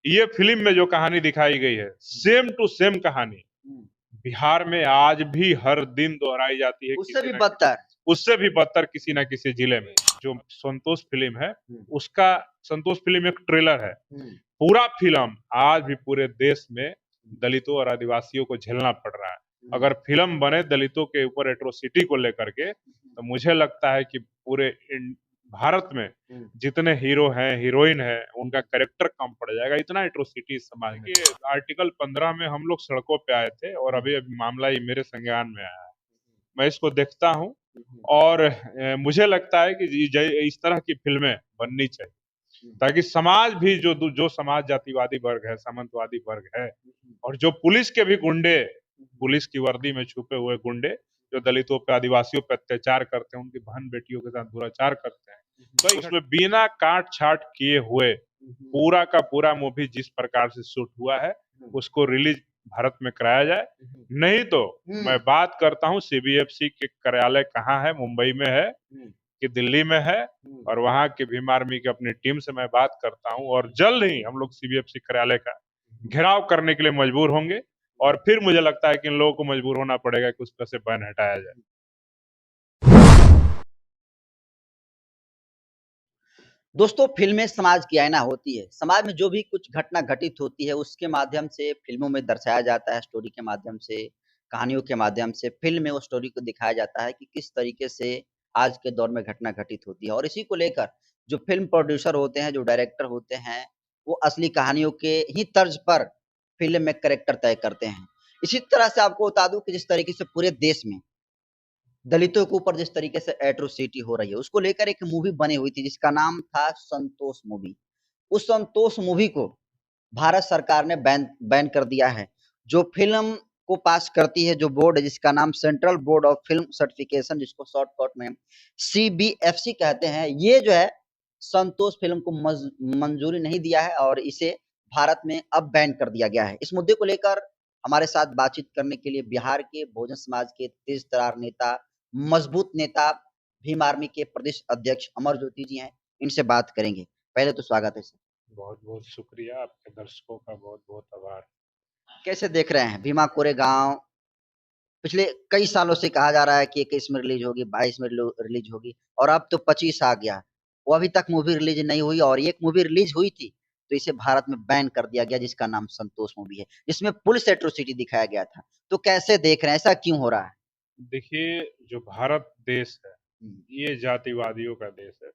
ये फिल्म में जो कहानी दिखाई गई है सेम टू सेम कहानी बिहार में आज भी हर दिन दोहराई जाती है, उससे भी बदतर। उससे भी बदतर किसी न किसी जिले में। जो संतोष फिल्म है उसका, संतोष फिल्म एक ट्रेलर है, पूरा फिल्म आज भी पूरे देश में दलितों और आदिवासियों को झेलना पड़ रहा है। अगर फिल्म बने दलितों के ऊपर एट्रोसिटी को लेकर के, तो मुझे लगता है कि पूरे भारत में जितने हीरो हैं हीरोइन है उनका कैरेक्टर कम पड़ जाएगा, इतना एट्रोसिटी समाज में। आर्टिकल 15 में हम लोग सड़कों पे आए थे और अभी अभी मामला ही मेरे संज्ञान में आया है। मैं इसको देखता हूँ और मुझे लगता है कि इस तरह की फिल्में बननी चाहिए, ताकि समाज भी जो समाज जातिवादी वर्ग है, सामंतवादी वर्ग है, और जो पुलिस के भी गुंडे, पुलिस की वर्दी में छुपे हुए गुंडे जो दलितों पे, आदिवासियों पे अत्याचार करते हैं, उनकी बहन बेटियों के साथ दुराचार करते हैं, तो उसमें बिना काट छाट किए हुए पूरा का पूरा मूवी जिस प्रकार से शूट हुआ है उसको रिलीज भारत में कराया जाए। नहीं तो मैं बात करता हूँ सीबीएफसी के कार्यालय कहाँ है, मुंबई में है कि दिल्ली में है, और वहां के भीम आर्मी की अपनी टीम से मैं बात करता हूँ और जल्द ही हम लोग सीबीएफसी कार्यालय का घेराव करने के लिए मजबूर होंगे। और फिर मुझे लगता है कि इन लोगों को मजबूर होना पड़ेगा कि उस पर से बैन हटाया जाए। दोस्तों, फिल्में समाज की आईना होती है। समाज में जो भी कुछ घटना घटित होती है उसके माध्यम से फिल्मों में दर्शाया जाता है, स्टोरी के माध्यम से, कहानियों के माध्यम से फिल्म में उस स्टोरी को दिखाया जाता है कि किस तरीके से आज के दौर में घटना घटित होती है। और इसी को लेकर जो फिल्म प्रोड्यूसर होते हैं, जो डायरेक्टर होते हैं, वो असली कहानियों के ही तर्ज पर फिल्म में कैरेक्टर तय करते हैं। इसी तरह से आपको बता दूं कि जिस तरीके से पूरे देश में दलितों के ऊपर जिस तरीके से एट्रोसिटी हो रही है, उसको लेकर एक मूवी बनी हुई थी जिसका नाम था संतोष मूवी। उस संतोष मूवी को भारत सरकार ने बैन कर दिया है। जो फिल्म को पास करती है, जो बोर्ड है जिसका नाम central board of film certification, जिसको शॉर्टकट में सीबीएफसी कहते हैं, ये जो है संतोष फिल्म को मंजूरी नहीं दिया है और इसे भारत में अब बैन कर दिया गया है। इस मुद्दे को लेकर हमारे साथ बातचीत करने के लिए बिहार के बहुजन समाज के तेज तरार नेता, मजबूत नेता, भीम आर्मी के प्रदेश अध्यक्ष अमर ज्योति जी हैं। इनसे बात करेंगे। पहले तो स्वागत है सर। बहुत बहुत शुक्रिया, आपके दर्शकों का बहुत बहुत आभार। कैसे देख रहे हैं भीमा कोरेगांव? पिछले कई सालों से कहा जा रहा है कि 21 में रिलीज होगी, 22 में रिलीज होगी, और अब तो 25 आ गया। वो अभी तक मूवी रिलीज नहीं हुई, और एक मूवी रिलीज हुई थी तो इसे भारत में बैन कर दिया गया जिसका नाम संतोष मूवी है, जिसमें पुलिस एट्रोसिटी दिखाया गया था। तो कैसे देख रहे हैं, ऐसा क्यों हो रहा है? देखिए, जो भारत देश है ये जातिवादियों का देश है,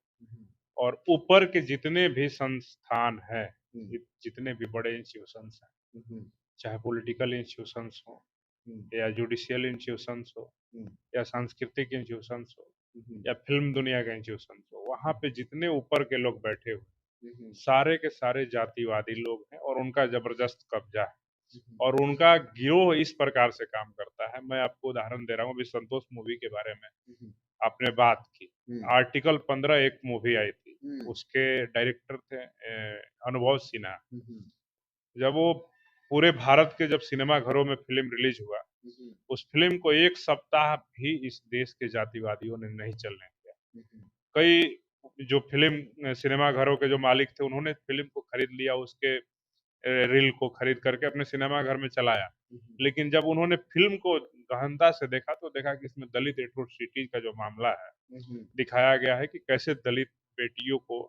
और ऊपर के जितने भी संस्थान हैं, जितने भी बड़े इंस्टीट्यूशंस हैं, चाहे पॉलिटिकल इंस्टीट्यूशंस हो या जुडिशियल इंस्टीट्यूशंस हो या सांस्कृतिक इंस्टीट्यूशंस हो या फिल्म दुनिया का इंस्टीट्यूशंस हो, वहां पे जितने ऊपर के लोग बैठे हुए सारे के सारे जातिवादी लोग हैं और उनका जबरदस्त कब्जा है और उनका गिरोह इस प्रकार से काम करता है। मैं आपको उदाहरण दे रहा हूँ, अभी संतोष मूवी के बारे में आपने बात की। आर्टिकल 15 एक मूवी आई थी, उसके डायरेक्टर थे अनुभव सिन्हा। जब वो पूरे भारत के जब सिनेमा घरों में फिल्म रिलीज हुआ, उस फिल्म को एक सप्ताह भी इस देश के जातिवादियों ने नहीं चलने दिया। कई जो फिल्म सिनेमा घरों के जो मालिक थे उन्होंने फिल्म को खरीद लिया, उसके रील को खरीद करके अपने सिनेमा घर में चलाया, लेकिन जब उन्होंने फिल्म को गहनता से देखा तो देखा कि इसमें दलित एट्रोसिटी का जो मामला है दिखाया गया है कि कैसे दलित बेटियों को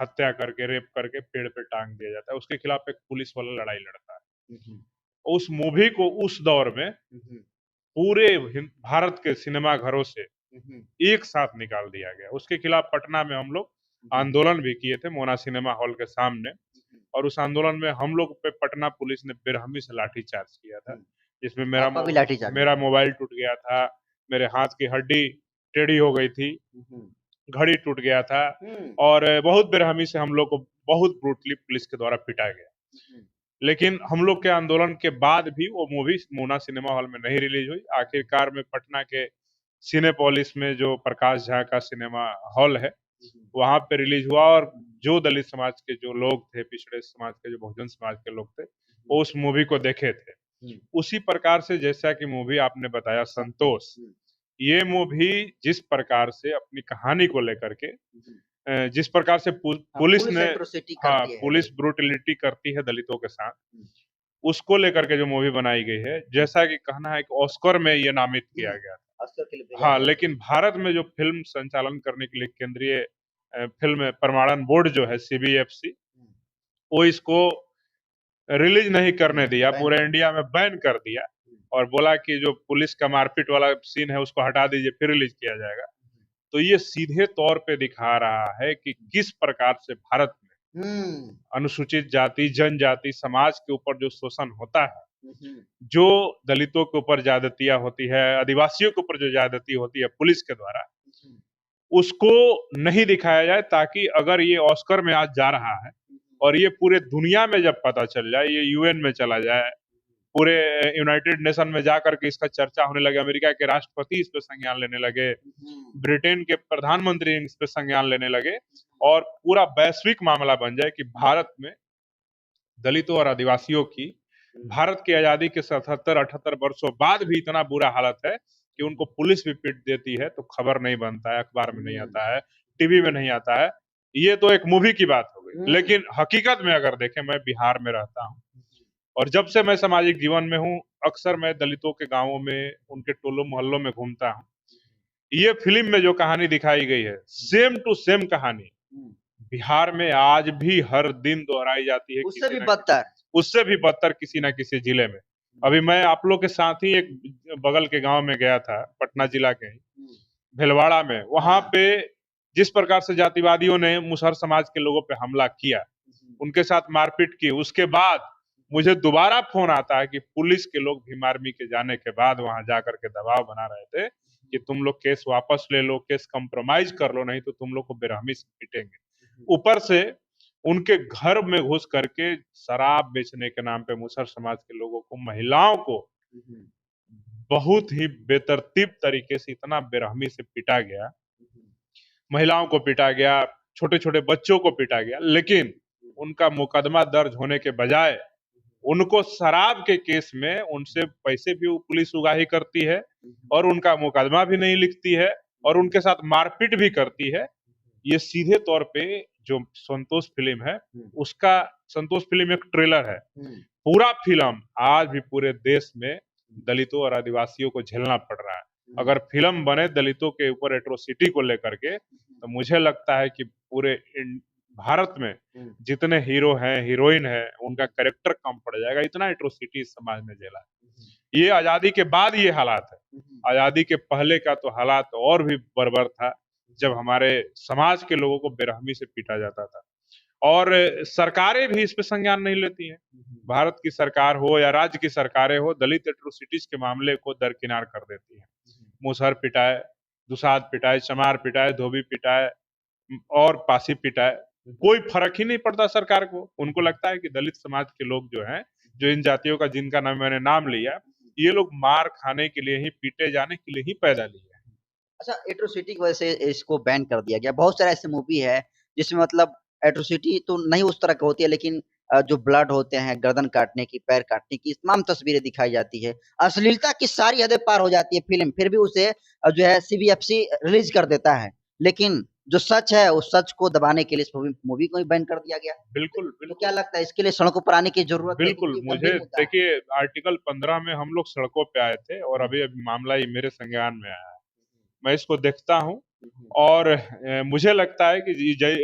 हत्या करके, रेप करके पेड़ पे टांग दिया जाता है, उसके खिलाफ एक पुलिस वाला लड़ाई लड़ता है। उस मूवी को उस दौर में पूरे भारत के सिनेमा घरों से एक साथ निकाल दिया गया। उसके खिलाफ पटना में हम लोग आंदोलन भी किए थे, मोना सिनेमा हॉल के सामने, और उस आंदोलन में हम लोग पे पटना पुलिस ने बेरहमी से लाठीचार्ज किया था, जिसमें मेरा मोबाइल टूट गया था, मेरे हाथ की हड्डी टेढ़ी हो गई थी, घड़ी टूट गया था, और बहुत बेरहमी से हम लोग को बहुत ब्रूटली पुलिस के द्वारा पिटा गया। लेकिन हम लोग के आंदोलन के बाद भी वो मूवी मोना सिनेमा हॉल में नहीं रिलीज हुई। आखिरकार में पटना के सिनेपोलिस में जो प्रकाश झा का सिनेमा हॉल है वहां पे रिलीज हुआ, और जो दलित समाज के जो लोग थे, पिछड़े समाज के जो बहुजन समाज के लोग थे, वो उस मूवी को देखे थे। उसी प्रकार से जैसा कि मूवी आपने बताया संतोष, ये मूवी जिस प्रकार से अपनी कहानी को लेकर के जिस प्रकार से पुलिस ने एट्रोसिटी हाँ करती है पुलिस ब्रूटलिटी करती है दलितों के साथ, उसको लेकर के जो मूवी बनाई गई है, जैसा कि कहना है कि ऑस्कर में ये नामित किया गया था। ऑस्कर के लिए भेजा हाँ, गया। लेकिन भारत में जो फिल्म संचालन करने के लिए केंद्रीय फिल्म प्रमाणन बोर्ड जो है सीबीएफसी, वो इसको रिलीज नहीं करने दिया, पूरे इंडिया में बैन कर दिया और बोला कि जो पुलिस का मारपीट वाला सीन है उसको हटा दीजिए, फिर रिलीज किया जाएगा। तो ये सीधे तौर पे दिखा रहा है कि किस प्रकार से भारत में अनुसूचित जाति जनजाति समाज के ऊपर जो शोषण होता है, जो दलितों के ऊपर ज्यादतियां होती है, आदिवासियों के ऊपर जो ज्यादती होती है पुलिस के द्वारा, उसको नहीं दिखाया जाए, ताकि अगर ये ऑस्कर में आज जा रहा है और ये पूरे दुनिया में जब पता चल जाए, ये यूएन में चला जाए, पूरे यूनाइटेड नेशन में जाकर के इसका चर्चा होने लगे, अमेरिका के राष्ट्रपति इस पे संज्ञान लेने लगे, ब्रिटेन के प्रधानमंत्री इस पे संज्ञान लेने लगे और पूरा वैश्विक मामला बन जाए कि भारत में दलितों और आदिवासियों की भारत की आजादी के 77-78 वर्षों बाद भी इतना बुरा हालत है कि उनको पुलिस भी पीट देती है, तो खबर नहीं बनता है, अखबार में नहीं आता है, टीवी में नहीं आता है। ये तो एक मूवी की बात हो गई, लेकिन हकीकत में अगर देखें, मैं बिहार में रहता हूँ और जब से मैं सामाजिक जीवन में हूँ, अक्सर मैं दलितों के गांवों में, उनके टोलों मोहल्लों में घूमता हूँ। ये फिल्म में जो कहानी दिखाई गई है, सेम टू सेम कहानी बिहार में आज भी हर दिन दोहराई जाती है, उससे भी बदतर किसी न किसी जिले में। अभी मैं आप लोग के साथ ही एक बगल के गांव में गया था, पटना जिला के भिलवाड़ा में। वहां पे जिस प्रकार से जातिवादियों ने मुसहर समाज के लोगों पे हमला किया, उनके साथ मारपीट की, उसके बाद मुझे दोबारा फोन आता है कि पुलिस के लोग भीम आर्मी के जाने के बाद वहां जाकर के दबाव बना रहे थे कि तुम लोग केस वापस ले लो, केस कंप्रोमाइज कर लो, नहीं तो तुम लोग को बेरहमी से पीटेंगे। ऊपर से उनके घर में घुस करके शराब बेचने के नाम पे मुसहर समाज के लोगों को, महिलाओं को बहुत ही बेतरतीब तरीके से इतना बेरहमी से पीटा गया, महिलाओं को पीटा गया, छोटे छोटे बच्चों को पीटा गया, लेकिन उनका मुकदमा दर्ज होने के बजाय उनको शराब के केस में उनसे पैसे भी पुलिस उगाही करती है और उनका मुकदमा भी नहीं लिखती है और उनके साथ मारपीट भी करती है। ये सीधे तौर पे जो संतोष फिल्म है, उसका, संतोष फिल्म एक ट्रेलर है, पूरा फिल्म आज भी पूरे देश में दलितों और आदिवासियों को झेलना पड़ रहा है। अगर फिल्म बने दलितों के ऊपर एट्रोसिटी को लेकर के, तो मुझे लगता है कि पूरे भारत में जितने हीरो हैं, हीरोइन है, उनका कैरेक्टर कम पड़ जाएगा, इतना एट्रोसिटी समाज में झेला है। ये आजादी के बाद ये हालात है, आजादी के पहले का तो हालात और भी बर्बर था, जब हमारे समाज के लोगों को बेरहमी से पीटा जाता था और सरकारें भी इस पे संज्ञान नहीं लेती हैं। भारत की सरकार हो या राज्य की सरकारें हो, दलित एट्रोसिटीज के मामले को दरकिनार कर देती है। मुसहर पिटाए, दुसाध पिटाए, चमार पिटाए, धोबी पिटाए और पासी पिटाए, कोई फर्क ही नहीं पड़ता सरकार को। उनको लगता है कि दलित समाज के लोग जो हैं, जो इन जातियों का जिनका नाम मैंने नाम लिया, ये लोग मार खाने के लिए ही, पीटे जाने के लिए ही पैदा लिए हैं। अच्छा, एट्रोसिटी की वजह से इसको बैन कर दिया गया। बहुत सारे ऐसे मूवी है जिसमें मतलब एट्रोसिटी तो नहीं उस तरह की होती है, लेकिन जो ब्लड होते हैं, गर्दन काटने की, पैर काटने की, तमाम तस्वीरें दिखाई जाती है। अश्लीलता की सारी हदें पार हो जाती है फिल्म, फिर भी उसे जो है सीबीएफसी रिलीज कर देता है। लेकिन जो सच है, उस सच को दबाने के लिए इस मूवी को ही बैन कर दिया गया। बिल्कुल, तो क्या लगता है इसके लिए सड़कों पर आने की जरूरत है? बिल्कुल, मुझे देखिए, आर्टिकल 15 में हम लोग सड़कों पे आए थे और अभी मामला ये मेरे संज्ञान में आया है। मैं इसको देखता हूँ और मुझे लगता है कि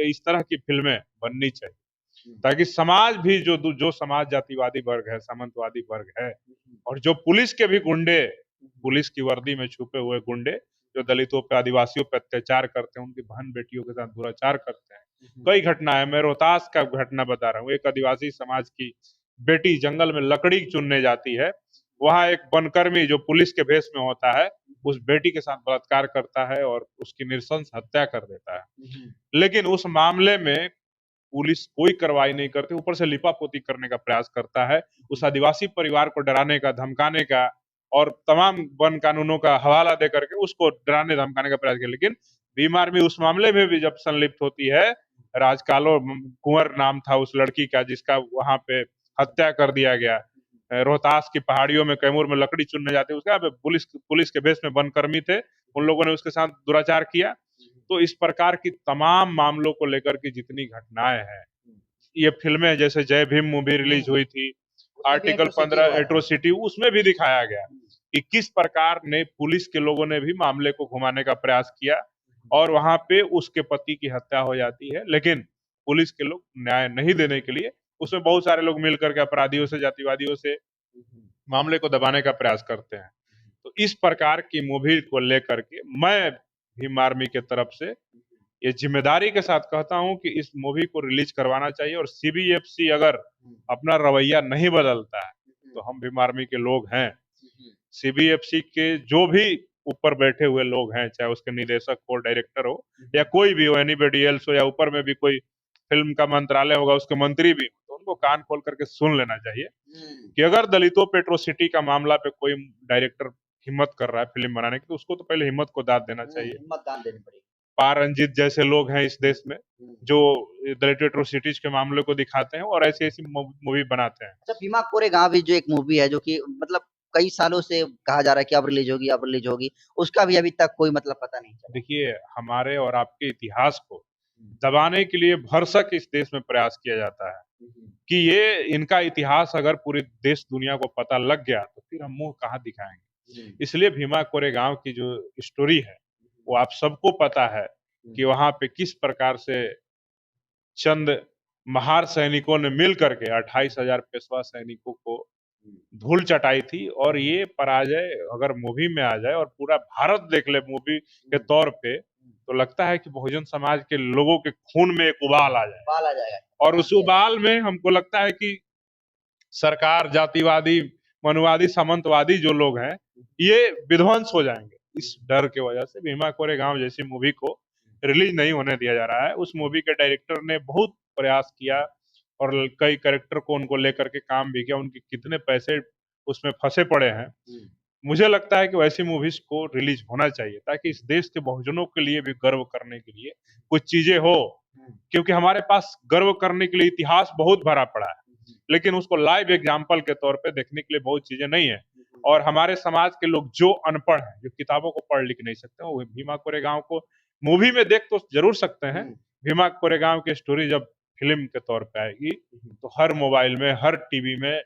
इस तरह की फिल्में बननी चाहिए, ताकि समाज भी जो समाज जातिवादी वर्ग है, सामंतवादी वर्ग है, और जो पुलिस के भी गुंडे, पुलिस की वर्दी में छुपे हुए गुंडे जो दलितों पे, आदिवासियों पे अत्याचार करते हैं, उनकी बहन बेटियों के साथ दुराचार करते हैं। कई घटना है, मैं रोहतास का घटना बता रहा हूँ। एक आदिवासी समाज की बेटी जंगल में लकड़ी चुनने जाती है, वहां एक वनकर्मी जो पुलिस के भेष में होता है, उस बेटी के साथ बलात्कार करता है और उसकी नृशंस हत्या कर देता है। लेकिन उस मामले में पुलिस कोई कार्रवाई नहीं करती, ऊपर से लिपापोती करने का प्रयास करता है, उस आदिवासी परिवार को डराने का, धमकाने का और तमाम वन कानूनों का हवाला दे करके उसको डराने धमकाने का प्रयास किया। लेकिन भीम आर्मी उस मामले में भी जब संलिप्त होती है, राजकालो कुंवर नाम था उस लड़की का जिसका वहां पे हत्या कर दिया गया, रोहतास की पहाड़ियों में, कैमूर में लकड़ी चुनने जाते, उसका पुलिस के भेष में वनकर्मी थे, उन लोगों ने उसके साथ दुराचार किया। तो इस प्रकार की तमाम मामलों को लेकर के जितनी घटनाएं हैं, ये फिल्में जैसे जय भीम मूवी रिलीज हुई थी, आर्टिकल 15 एट्रोसिटी, उसमें भी दिखाया गया कि किस प्रकार ने पुलिस के लोगों ने भी मामले को घुमाने का प्रयास किया और वहां पे उसके पति की हत्या हो जाती है, लेकिन पुलिस के लोग न्याय नहीं देने के लिए उसमें बहुत सारे लोग मिलकर के अपराधियों से, जातिवादियों से मामले को दबाने का प्रयास करते हैं। तो इस प्रकार की मूवी को लेकर के मैं भीम आर्मी के तरफ से ये जिम्मेदारी के साथ कहता हूं कि इस मूवी को रिलीज करवाना चाहिए, और सीबीएफसी अगर अपना रवैया नहीं बदलता है तो हम भीम आर्मी के लोग हैं, सीबीएफसी के जो भी ऊपर बैठे हुए लोग हैं, चाहे उसके निदेशक हो, डायरेक्टर हो, या कोई भी हो, एनीबॉडी एल्स हो, या ऊपर में भी कोई फिल्म का मंत्रालय होगा, उसके मंत्री भी, तो उनको कान खोल करके सुन लेना चाहिए कि अगर दलितों पे एट्रोसिटी का मामला पे कोई डायरेक्टर हिम्मत कर रहा है फिल्म बनाने की, तो उसको तो पहले हिम्मत को दाद देना चाहिए। हिम्मत दान देनी पड़ेगी। पा रंजीत जैसे लोग हैं इस देश में जो दलित एट्रोसिटीज के मामले को दिखाते हैं और ऐसी ऐसी मूवी बनाते हैं। अच्छा, भीमा कोरेगांव भी जो एक मूवी है, जो कि मतलब कई सालों से कहा जा रहा है कि अब रिलीज होगी, अब रिलीज होगी, उसका भी अभी तक कोई मतलब पता नहीं चला। देखिए, हमारे और आपके इतिहास को दबाने के लिए भरसक इस देश में प्रयास किया जाता है कि ये इनका इतिहास अगर पूरी देश दुनिया को पता लग गया तो फिर हम मुंह कहाँ दिखाएंगे। इसलिए भीमा कोरेगांव की जो स्टोरी है वो आप सबको पता है कि वहां पे किस प्रकार से चंद महार सैनिकों ने मिल करके 28,000 पेशवा सैनिकों को धूल चटाई थी, और ये पराजय अगर मूवी में आ जाए और पूरा भारत देख ले मूवी के तौर पे, तो लगता है कि बहुजन समाज के लोगों के खून में एक उबाल आ जाए, बाल आ जाएगा। और उस उबाल में हमको लगता है कि सरकार, जातिवादी, मनुवादी, सामंतवादी जो लोग हैं, ये विध्वंस हो जाएंगे। इस डर की वजह से भीमा कोरेगांव जैसी मूवी को रिलीज नहीं होने दिया जा रहा है। उस मूवी के डायरेक्टर ने बहुत प्रयास किया और कई कैरेक्टर को उनको लेकर के काम भी किया, उनके कितने पैसे उसमें फंसे पड़े हैं। मुझे लगता है कि वैसी मूवीज को रिलीज होना चाहिए ताकि इस देश के बहुजनों के लिए भी गर्व करने के लिए कुछ चीजें हो, क्योंकि हमारे पास गर्व करने के लिए इतिहास बहुत भरा पड़ा है, लेकिन उसको लाइव एग्जाम्पल के तौर पे देखने के लिए बहुत चीजें नहीं है। और हमारे समाज के लोग जो अनपढ़ हैं, जो किताबों को पढ़ लिख नहीं सकते, वो भीमा कोरेगांव को मूवी में देख तो जरूर सकते हैं। भीमा कोरेगांव की स्टोरी जब फिल्म के तौर पे आएगी तो हर मोबाइल में, हर टीवी में,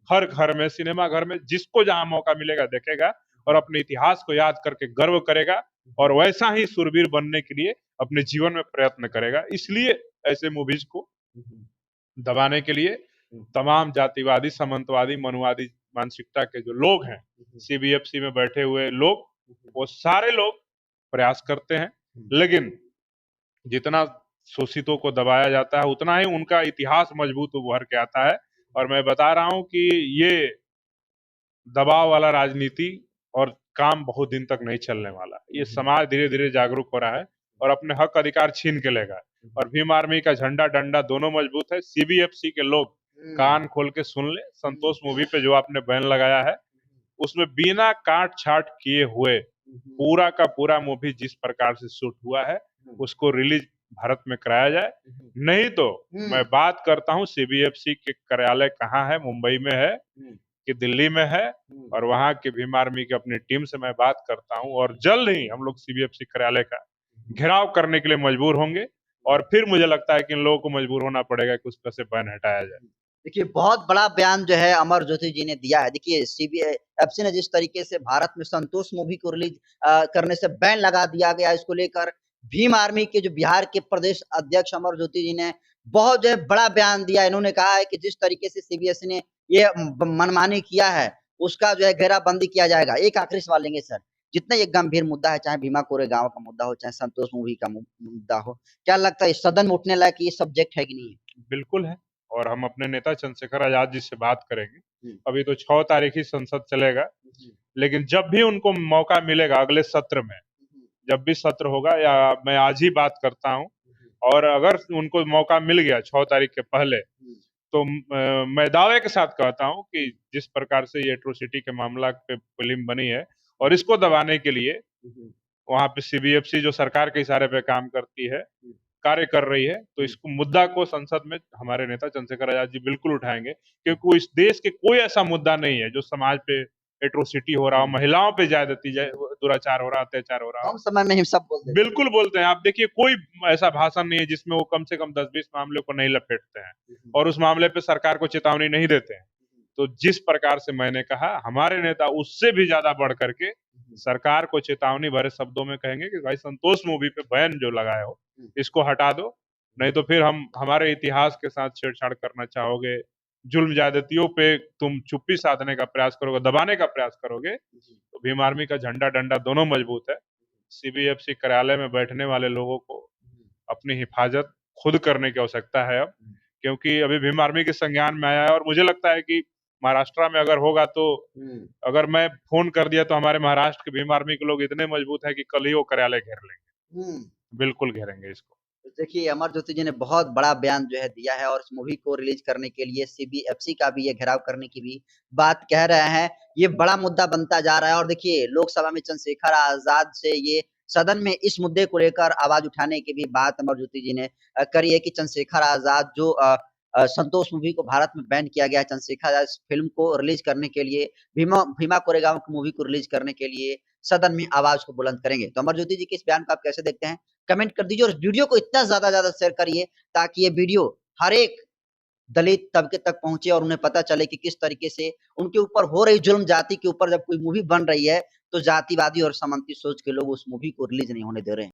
हर घर में, सिनेमा घर में, जिसको जहां मौका मिलेगा देखेगा और अपने इतिहास को याद करके गर्व करेगा और वैसा ही शूरवीर बनने के लिए अपने जीवन में प्रयत्न करेगा। इसलिए ऐसे मूवीज को दबाने के लिए तमाम जातिवादी, सामंतवादी, मनुवादी मानसिकता के जो लोग हैं, सीबीएफसी में बैठे हुए लोग, वो सारे लोग प्रयास करते हैं, लेकिन जितना शोषितों को दबाया जाता है उतना ही उनका इतिहास मजबूत उभर के आता है। और मैं बता रहा हूं कि ये दबाव वाला राजनीति और काम बहुत दिन तक नहीं चलने वाला। ये समाज धीरे धीरे जागरूक हो रहा है और अपने हक अधिकार छीन के लेगा, और भीम आर्मी का झंडा डंडा दोनों मजबूत है। सीबीएफसी के लोग कान खोल के सुन ले, संतोष मूवी पे जो आपने बैन लगाया है उसमें बिना काट छाट किए हुए पूरा का पूरा मूवी जिस प्रकार से शूट हुआ है उसको रिलीज भारत में कराया जाए। नहीं तो मैं बात करता हूँ सीबीएफसी के कार्यालय कहाँ है, मुंबई में है कि दिल्ली में है, और वहां के भीम आर्मी की अपनी टीम से मैं बात करता हूँ, और जल्द ही हम लोग सीबीएफसी कार्यालय का घेराव करने के लिए मजबूर होंगे, और फिर मुझे लगता है कि इन लोगों को मजबूर होना पड़ेगा कि उस पर से बैन हटाया जाए। देखिए, बहुत बड़ा बयान जो है अमर ज्योति जी ने दिया है। देखिए, सीबीएफसी ने जिस तरीके से भारत में संतोष मूवी को रिलीज करने से बैन लगा दिया गया, इसको लेकर भीम आर्मी के जो बिहार के प्रदेश अध्यक्ष अमर ज्योति जी ने बहुत जो है बड़ा बयान दिया। इन्होंने कहा है कि जिस तरीके से सीबीएसई ने ये मनमानी किया है उसका जो है घेराबंदी किया जाएगा। एक आखिरी सवाल लेंगे सर, जितना ये गंभीर मुद्दा है, चाहे भीमा कोरेगांव का मुद्दा हो, चाहे संतोष मूवी का मुद्दा हो, क्या लगता है सदन में उठने लायक ये सब्जेक्ट है कि नहीं है? बिल्कुल है, और हम अपने नेता चंद्रशेखर आजाद जी से बात करेंगे। अभी तो 6 तारीख ही संसद चलेगा, लेकिन जब भी उनको मौका मिलेगा अगले सत्र में, जब भी सत्र होगा, या मैं आज ही बात करता हूं, और अगर उनको मौका मिल गया 6 तारीख के पहले, तो मैं दावे के साथ कहता हूं कि जिस प्रकार से ये एट्रोसिटी के मामला पे फिल्म बनी है और इसको दबाने के लिए वहां पे सीबीएफसी जो सरकार के इशारे पे काम करती है, कार्य कर रही है, तो इसको मुद्दा को संसद में हमारे नेता चंद्रशेखर आजाद जी बिल्कुल उठाएंगे, क्योंकि इस देश के कोई ऐसा मुद्दा नहीं है जो समाज पे एट्रोसिटी हो रहा हो, महिलाओं पे ज्यादती दुराचार हो रहा, अत्याचार हो रहा कम हो, समय में ही सब बोल देते बिल्कुल बोलते हैं। आप देखिए कोई ऐसा भाषण नहीं है जिसमें वो कम से कम 10-20 मामलों को नहीं लपेटते हैं हैं। और उस मामले पे सरकार को चेतावनी नहीं देते हैं। तो जिस प्रकार से मैंने कहा, हमारे नेता उससे भी ज्यादा बढ़ करके सरकार को चेतावनी भरे शब्दों में कहेंगे कि भाई संतोष मूवी पे बैन जो लगाए हो इसको हटा दो, नहीं तो फिर हम हमारे इतिहास के साथ छेड़छाड़ करना चाहोगे, जुल्म ज्यादतियों पे तुम चुप्पी साधने का प्रयास करोगे, दबाने का प्रयास करोगे, तो भीम आर्मी का झंडा डंडा दोनों मजबूत है। सीबीएफसी कार्यालय में बैठने वाले लोगों को अपनी हिफाजत खुद करने की आवश्यकता है अब, क्योंकि अभी भीम आर्मी के संज्ञान में आया है और मुझे लगता है कि महाराष्ट्र में अगर होगा तो अगर मैं फोन कर दिया तो हमारे महाराष्ट्र के भीम आर्मी के लोग इतने मजबूत हैं कि कल ही वो कार्यालय घेर लेंगे, बिल्कुल घेरेंगे इसको। तो देखिए अमरज्योति जी ने बहुत बड़ा बयान जो है दिया है और इस मूवी को रिलीज करने के लिए सीबीएफसी का भी ये घेराव करने की भी बात कह रहे हैं। ये बड़ा मुद्दा बनता जा रहा है और देखिए लोकसभा में चंद्रशेखर आजाद से ये सदन में इस मुद्दे को लेकर आवाज उठाने की भी बात अमरज्योति जी ने करी है कि चंद्रशेखर आजाद जो संतोष मूवी को भारत में बैन किया गया है, चंद्रशेखर आजाद इस फिल्म को रिलीज करने के लिए भीमा कोरेगांव की मूवी को रिलीज करने के लिए सदन में आवाज को बुलंद करेंगे। तो अमरज्योति जी के इस बयान को आप कैसे देखते हैं? कमेंट कर दीजिए और इस वीडियो को इतना ज्यादा शेयर करिए ताकि ये वीडियो हर एक दलित तबके तक पहुंचे और उन्हें पता चले कि किस तरीके से उनके ऊपर हो रही जुल्म, जाति के ऊपर जब कोई मूवी बन रही है तो जातिवादी और सामंती सोच के लोग उस मूवी को रिलीज नहीं होने दे रहे हैं।